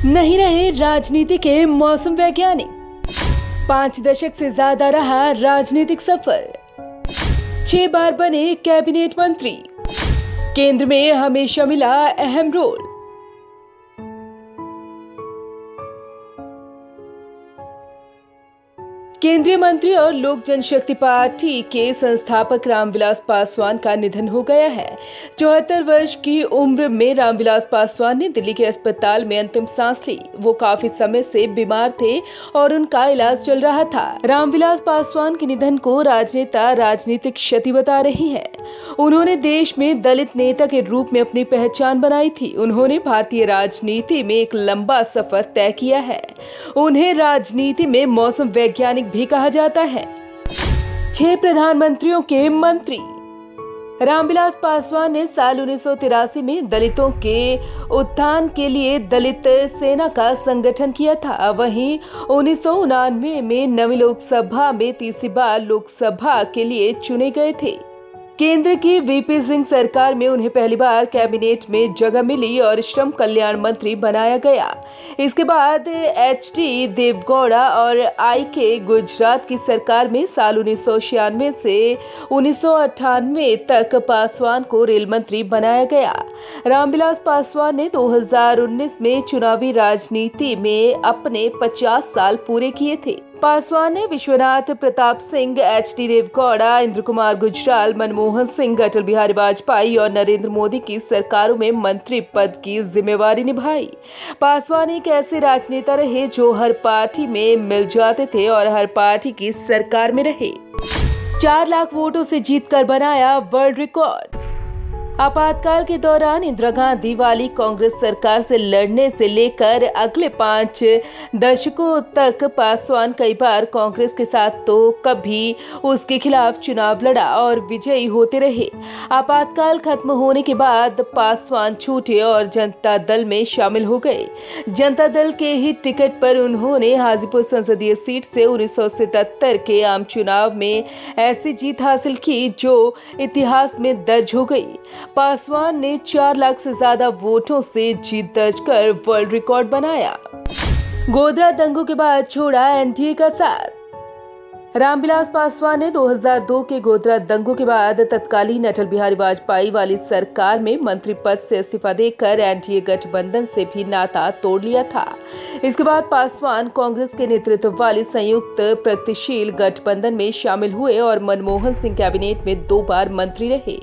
नहीं रहे राजनीति के मौसम वैज्ञानिक। 5 दशक से ज्यादा रहा राजनीतिक सफर। 6 बार बने कैबिनेट मंत्री। केंद्र में हमेशा मिला अहम रोल। केंद्रीय मंत्री और लोक जनशक्ति पार्टी के संस्थापक रामविलास पासवान का निधन हो गया है। 74 वर्ष की उम्र में रामविलास पासवान ने दिल्ली के अस्पताल में अंतिम सांस ली। वो काफी समय से बीमार थे और उनका इलाज चल रहा था। रामविलास पासवान के निधन को राजनेता राजनीतिक क्षति बता रही है। उन्होंने देश में दलित नेता के रूप में अपनी पहचान बनाई थी। उन्होंने भारतीय राजनीति में एक लंबा सफर तय किया है। उन्हें राजनीति में मौसम वैज्ञानिक भी कहा जाता है। 6 प्रधानमंत्रियों के मंत्री। रामविलास पासवान ने साल 1983 में दलितों के उत्थान के लिए दलित सेना का संगठन किया था। वहीं 1999 में नवी लोकसभा में तीसरी बार लोकसभा के लिए चुने गए थे। केंद्र की वीपी सिंह सरकार में उन्हें पहली बार कैबिनेट में जगह मिली और श्रम कल्याण मंत्री बनाया गया। इसके बाद एचडी देवगौड़ा और आईके गुजरात की सरकार में साल 1996 से 1998 तक पासवान को रेल मंत्री बनाया गया। रामविलास पासवान ने 2019 में चुनावी राजनीति में अपने 50 साल पूरे किए थे। पासवान ने विश्वनाथ प्रताप सिंह, एचडी देवगौड़ा, इंद्र कुमार गुजराल, मनमोहन सिंह, अटल बिहारी वाजपेयी और नरेंद्र मोदी की सरकारों में मंत्री पद की जिम्मेवारी निभाई। पासवान एक ऐसे राजनेता रहे जो हर पार्टी में मिल जाते थे और हर पार्टी की सरकार में रहे। 4 लाख वोटों से जीतकर बनाया वर्ल्ड रिकॉर्ड। आपातकाल के दौरान इंदिरा गांधी वाली कांग्रेस सरकार से लड़ने से लेकर अगले 5 दशकों तक पासवान कई बार कांग्रेस के साथ तो कभी उसके खिलाफ चुनाव लड़ा और विजयी होते रहे। आपातकाल खत्म होने के बाद पासवान छूटे और जनता दल में शामिल हो गए। जनता दल के ही टिकट पर उन्होंने हाजीपुर संसदीय सीट से 1977 के आम चुनाव में ऐसी जीत हासिल की जो इतिहास में दर्ज हो गई। पासवान ने 4 लाख से ज्यादा वोटों से जीत दर्ज कर वर्ल्ड रिकॉर्ड बनाया। गोधरा दंगों के बाद छोड़ा एनडीए का साथ। रामविलास पासवान ने 2002 के गोधरा दंगों के बाद तत्कालीन अटल बिहारी वाजपेयी वाली सरकार में मंत्री पद से इस्तीफा देकर एनडीए गठबंधन से भी नाता तोड़ लिया था। इसके बाद पासवान कांग्रेस के नेतृत्व वाली संयुक्त प्रगतिशील गठबंधन में शामिल हुए और मनमोहन सिंह कैबिनेट में 2 बार मंत्री रहे।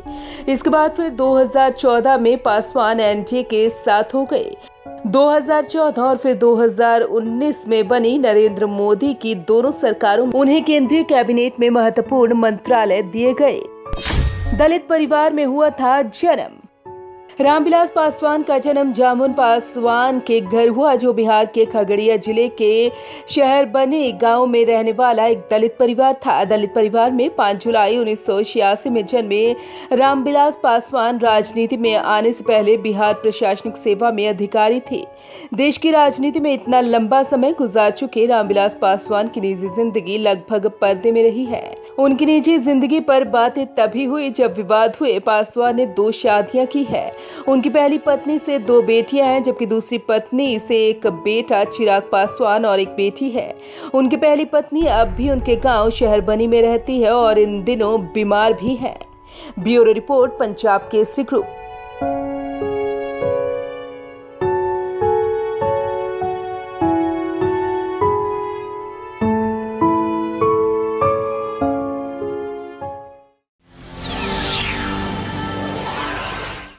इसके बाद फिर 2014 में पासवान एनडीए के साथ हो गए। 2014 और फिर 2019 में बनी नरेंद्र मोदी की दोनों सरकारों में उन्हें केंद्रीय कैबिनेट में महत्वपूर्ण मंत्रालय दिए गए। दलित परिवार में हुआ था जन्म। रामविलास पासवान का जन्म जामुन पासवान के घर हुआ, जो बिहार के खगड़िया जिले के शहर बने गांव में रहने वाला एक दलित परिवार था। दलित परिवार में 5 जुलाई 1986 में जन्मे रामविलास पासवान राजनीति में आने से पहले बिहार प्रशासनिक सेवा में अधिकारी थे। देश की राजनीति में इतना लंबा समय गुजार चुके रामविलास पासवान की निजी जिंदगी लगभग पर्दे में रही है। उनकी निजी जिंदगी पर बातें तभी हुई जब विवाद हुए। पासवान ने 2 शादियां की है। उनकी पहली पत्नी से 2 बेटियां हैं, जबकि दूसरी पत्नी से एक बेटा चिराग पासवान और एक बेटी है। उनकी पहली पत्नी अब भी उनके गांव शहर बनी में रहती है और इन दिनों बीमार भी है। Bureau report, Punjab Kesari group.